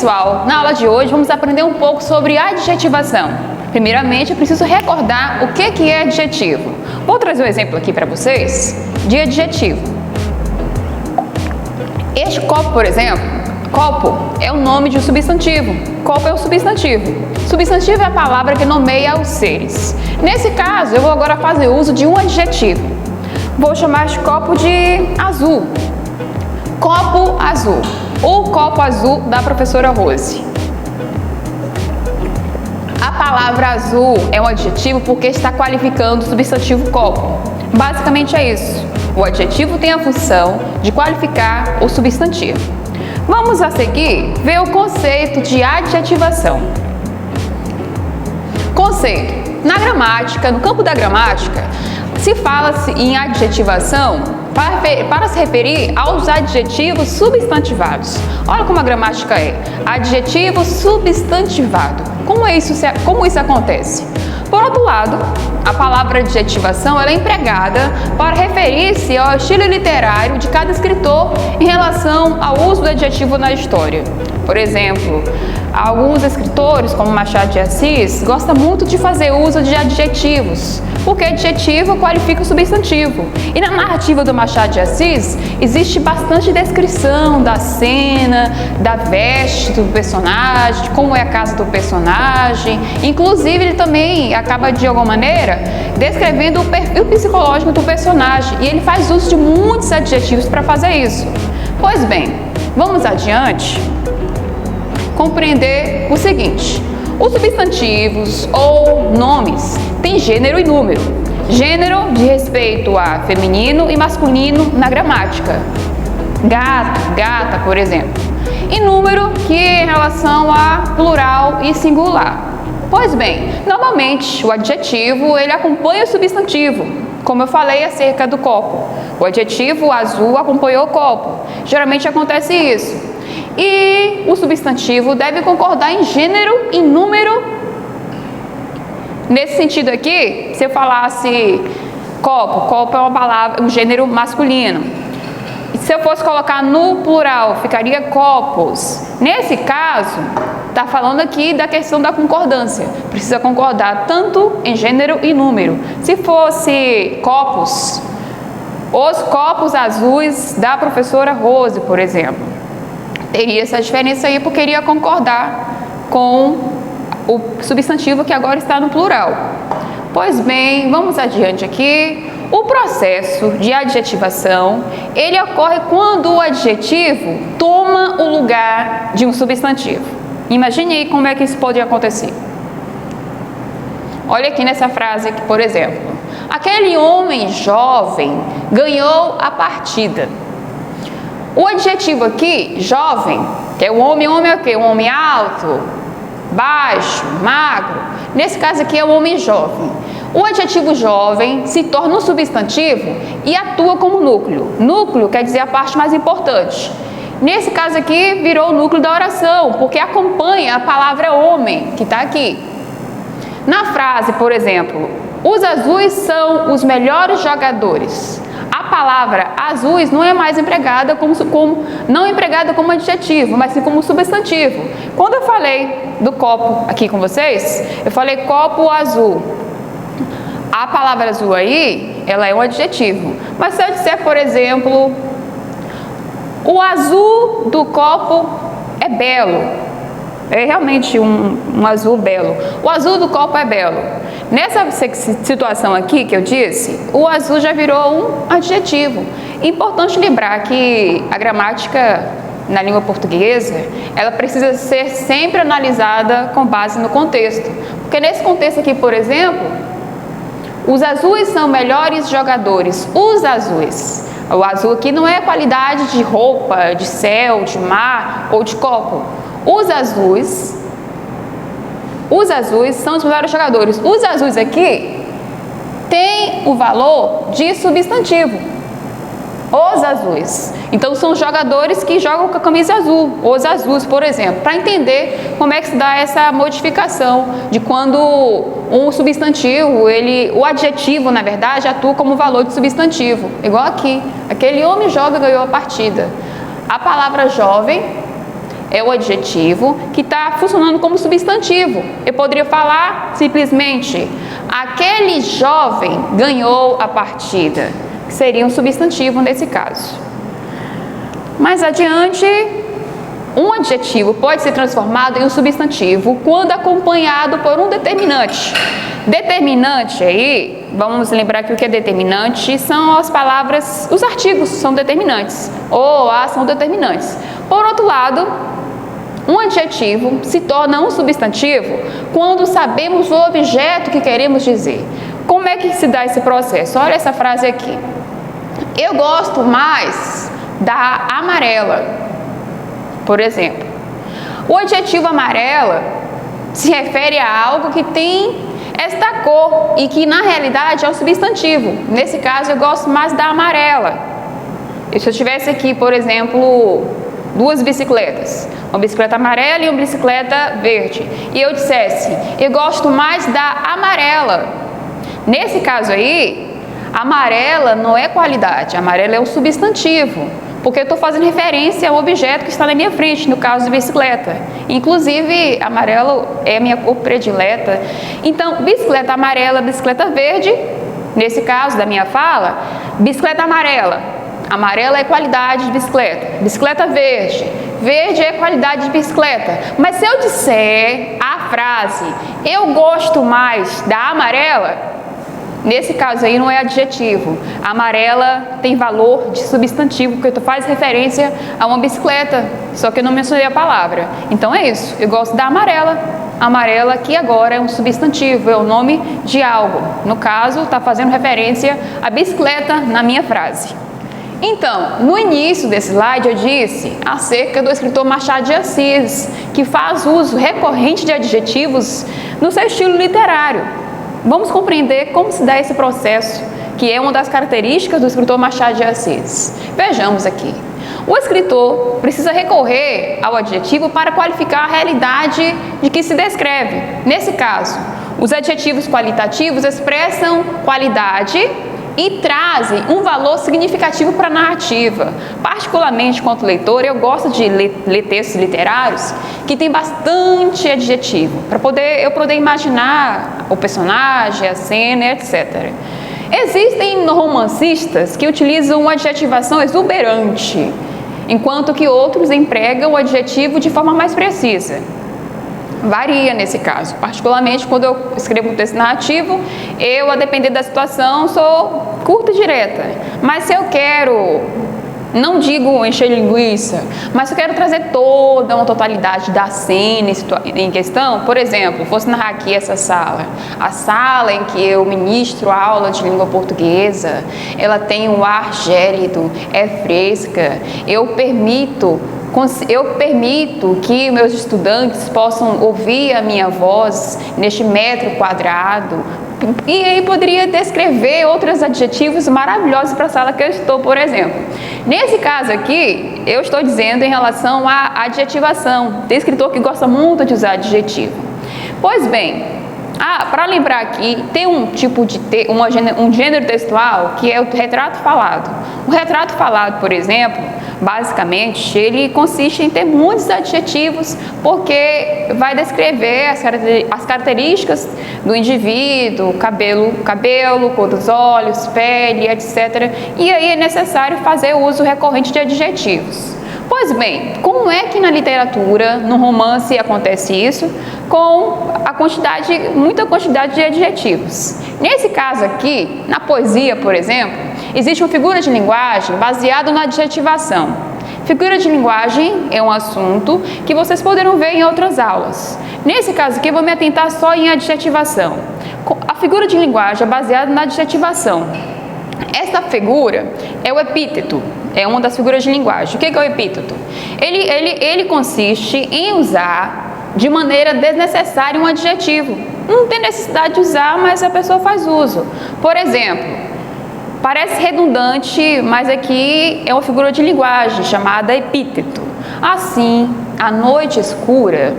pessoal, na aula de hoje vamos aprender um pouco sobre adjetivação. Primeiramente, eu preciso recordar o que é adjetivo. Vou trazer um exemplo aqui para vocês de adjetivo. Este copo, por exemplo, copo é o nome de um substantivo. Copo é um substantivo. Substantivo é a palavra que nomeia os seres. Nesse caso, eu vou agora fazer uso de um adjetivo. Vou chamar este copo de azul. Copo azul. O copo azul da professora Rose. A palavra azul é um adjetivo porque está qualificando o substantivo copo. Basicamente é isso. O adjetivo tem a função de qualificar o substantivo. Vamos a seguir ver o conceito de adjetivação. Conceito. Na gramática, no campo da gramática, se fala-se em adjetivação para se referir aos adjetivos substantivados. Olha como a gramática é. Adjetivo substantivado. Como isso acontece? Por outro lado, a palavra adjetivação ela é empregada para referir-se ao estilo literário de cada escritor em relação ao uso do adjetivo na história. Por exemplo, alguns escritores, como Machado de Assis, gostam muito de fazer uso de adjetivos, porque adjetivo qualifica o substantivo. E na narrativa do Machado de Assis, existe bastante descrição da cena, da veste do personagem, de como é a casa do personagem. Inclusive, ele também acaba, de alguma maneira, descrevendo o perfil psicológico do personagem. E ele faz uso de muitos adjetivos para fazer isso. Pois bem, vamos adiante. Compreender o seguinte: os substantivos ou nomes têm gênero e número. Gênero de respeito a feminino e masculino na gramática. Gato, gata, por exemplo. E número que é em relação a plural e singular. Pois bem, normalmente o adjetivo ele acompanha o substantivo, como eu falei acerca do copo. O adjetivo azul acompanhou o copo. Geralmente acontece isso. E o substantivo deve concordar em gênero e número. Nesse sentido aqui, se eu falasse copo é uma palavra, um gênero masculino. E se eu fosse colocar no plural, ficaria copos. Nesse caso, está falando aqui da questão da concordância. Precisa concordar tanto em gênero e número. Se fosse copos, os copos azuis da professora Rose, por exemplo, teria essa diferença aí porque iria concordar com o substantivo que agora está no plural. Pois bem, vamos adiante aqui. O processo de adjetivação, ele ocorre quando o adjetivo toma o lugar de um substantivo. Imagine aí como é que isso pode acontecer. Olha aqui nessa frase aqui, por exemplo. Aquele homem jovem ganhou a partida. O adjetivo aqui, jovem, que é o homem é o quê? Um homem alto, baixo, magro. Nesse caso aqui é o homem jovem. O adjetivo jovem se torna um substantivo e atua como núcleo. Núcleo quer dizer a parte mais importante. Nesse caso aqui virou o núcleo da oração, porque acompanha a palavra homem, que está aqui. Na frase, por exemplo, os azuis são os melhores jogadores. A palavra azuis não é mais empregada não empregada como adjetivo, mas sim como substantivo. Quando eu falei do copo aqui com vocês, eu falei copo azul. A palavra azul aí, ela é um adjetivo. Mas se eu disser, por exemplo, o azul do copo é belo, é realmente um azul belo. O azul do copo é belo. Nessa situação aqui que eu disse, o azul já virou um adjetivo. Importante lembrar que a gramática na língua portuguesa, ela precisa ser sempre analisada com base no contexto. Porque nesse contexto aqui, por exemplo, os azuis são melhores jogadores. Os azuis. O azul aqui não é qualidade de roupa, de céu, de mar ou de copo. Os azuis são os melhores jogadores. Os azuis aqui têm o valor de substantivo. Os azuis. Então, são jogadores que jogam com a camisa azul. Os azuis, por exemplo. Para entender como é que se dá essa modificação de quando um substantivo, o adjetivo, na verdade, atua como valor de substantivo. Igual aqui. Aquele homem jovem ganhou a partida. A palavra jovem é o adjetivo que está funcionando como substantivo. Eu poderia falar simplesmente: aquele jovem ganhou a partida, que seria um substantivo nesse caso. Mais adiante, um adjetivo pode ser transformado em um substantivo quando acompanhado por um determinante. Determinante aí, vamos lembrar que o que é determinante são as palavras, os artigos são determinantes, ou a são determinantes. Por outro lado, um adjetivo se torna um substantivo quando sabemos o objeto que queremos dizer. Como é que se dá esse processo? Olha essa frase aqui: eu gosto mais da amarela. Por exemplo, o adjetivo amarela se refere a algo que tem esta cor e que na realidade é um substantivo. Nesse caso, eu gosto mais da amarela. E se eu tivesse aqui, por exemplo, duas bicicletas, uma bicicleta amarela e uma bicicleta verde, e eu dissesse: eu gosto mais da amarela. Nesse caso aí, amarela não é qualidade, amarela é um substantivo, porque eu estou fazendo referência ao objeto que está na minha frente, no caso de bicicleta. Inclusive, amarelo é a minha cor predileta. Então, bicicleta amarela, bicicleta verde, nesse caso da minha fala, bicicleta amarela. Amarela é qualidade de bicicleta. Bicicleta verde. Verde é qualidade de bicicleta. Mas se eu disser a frase, eu gosto mais da amarela, nesse caso aí não é adjetivo. A amarela tem valor de substantivo, porque tu faz referência a uma bicicleta, só que eu não mencionei a palavra. Então é isso, eu gosto da amarela. Amarela que agora é um substantivo, é o nome de algo. No caso, está fazendo referência à bicicleta na minha frase. Então, no início desse slide eu disse acerca do escritor Machado de Assis, que faz uso recorrente de adjetivos no seu estilo literário. Vamos compreender como se dá esse processo, que é uma das características do escritor Machado de Assis. Vejamos aqui. O escritor precisa recorrer ao adjetivo para qualificar a realidade de que se descreve. Nesse caso, os adjetivos qualitativos expressam qualidade e trazem um valor significativo para a narrativa. Particularmente, quanto leitor, eu gosto de ler textos literários que tem bastante adjetivo, para eu poder imaginar o personagem, a cena, etc. Existem romancistas que utilizam uma adjetivação exuberante, enquanto que outros empregam o adjetivo de forma mais precisa. Varia nesse caso, particularmente quando eu escrevo um texto narrativo, eu, a depender da situação, sou curta e direta. Mas se eu quero, não digo encher linguiça, mas se eu quero trazer toda uma totalidade da cena em questão, por exemplo, fosse narrar aqui essa sala, a sala em que eu ministro a aula de língua portuguesa, ela tem um ar gélido, é fresca, eu permito que meus estudantes possam ouvir a minha voz neste metro quadrado. E aí poderia descrever outros adjetivos maravilhosos para a sala que eu estou, por exemplo. Nesse caso aqui, eu estou dizendo em relação à adjetivação. Tem escritor que gosta muito de usar adjetivo. Pois bem, para lembrar aqui, tem um tipo de um gênero textual que é o retrato falado. O retrato falado, por exemplo, basicamente, ele consiste em ter muitos adjetivos, porque vai descrever as características do indivíduo, cabelo, cor dos olhos, pele, etc. E aí é necessário fazer uso recorrente de adjetivos. Pois bem, como é que na literatura, no romance, acontece isso? Com muita quantidade de adjetivos. Nesse caso aqui, na poesia, por exemplo, existe uma figura de linguagem baseada na adjetivação. Figura de linguagem é um assunto que vocês poderão ver em outras aulas. Nesse caso aqui, eu vou me atentar só em adjetivação. A figura de linguagem é baseada na adjetivação. Esta figura é o epíteto, é uma das figuras de linguagem. O que é o epíteto? Ele consiste em usar de maneira desnecessária um adjetivo. Não tem necessidade de usar, mas a pessoa faz uso. Por exemplo, parece redundante, mas aqui é uma figura de linguagem chamada epíteto. Assim, a noite escura,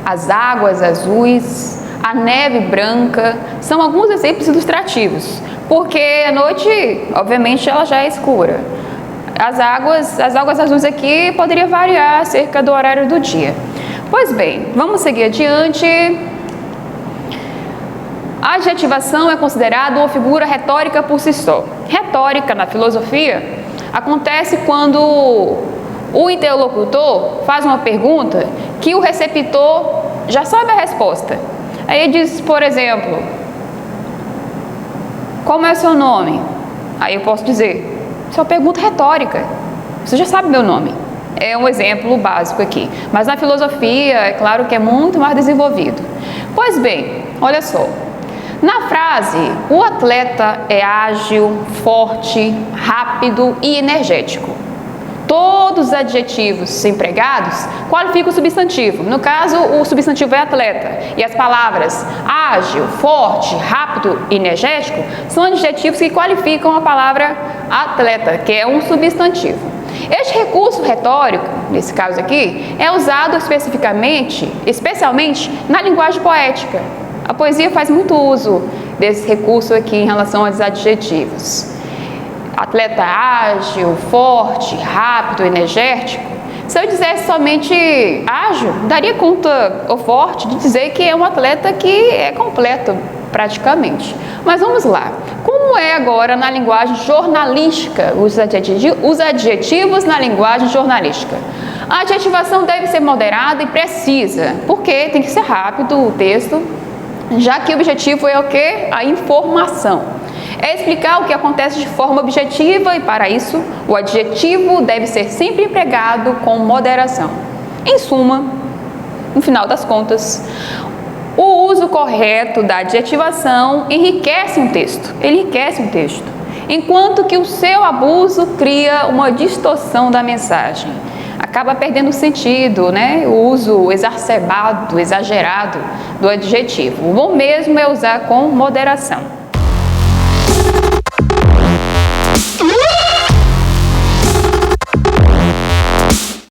as águas azuis, a neve branca, são alguns exemplos ilustrativos, porque a noite, obviamente, ela já é escura. As águas azuis aqui poderia variar acerca do horário do dia. Pois bem, vamos seguir adiante. A adjetivação é considerada uma figura retórica por si só. Retórica, na filosofia, acontece quando o interlocutor faz uma pergunta que o receptor já sabe a resposta. Aí ele diz, por exemplo, como é o seu nome? Aí eu posso dizer, isso é uma pergunta retórica, você já sabe meu nome. É um exemplo básico aqui. Mas na filosofia, é claro que é muito mais desenvolvido. Pois bem, olha só. Na frase, o atleta é ágil, forte, rápido e energético. Todos os adjetivos empregados qualificam o substantivo. No caso, o substantivo é atleta. E as palavras ágil, forte, rápido e energético são adjetivos que qualificam a palavra atleta, que é um substantivo. Este recurso retórico, nesse caso aqui, é usado especialmente na linguagem poética. A poesia faz muito uso desse recurso aqui em relação aos adjetivos. Atleta ágil, forte, rápido, energético. Se eu dissesse somente ágil, daria conta, ou forte, de dizer que é um atleta que é completo, praticamente. Mas vamos lá. Como é agora na linguagem jornalística, os adjetivos na linguagem jornalística? A adjetivação deve ser moderada e precisa, porque tem que ser rápido o texto, já que o objetivo é o quê? A informação. É explicar o que acontece de forma objetiva e, para isso, o adjetivo deve ser sempre empregado com moderação. Em suma, no final das contas, o uso correto da adjetivação enriquece um texto, enquanto que o seu abuso cria uma distorção da mensagem. Acaba perdendo o sentido, né? O uso exacerbado, exagerado do adjetivo. O bom mesmo é usar com moderação.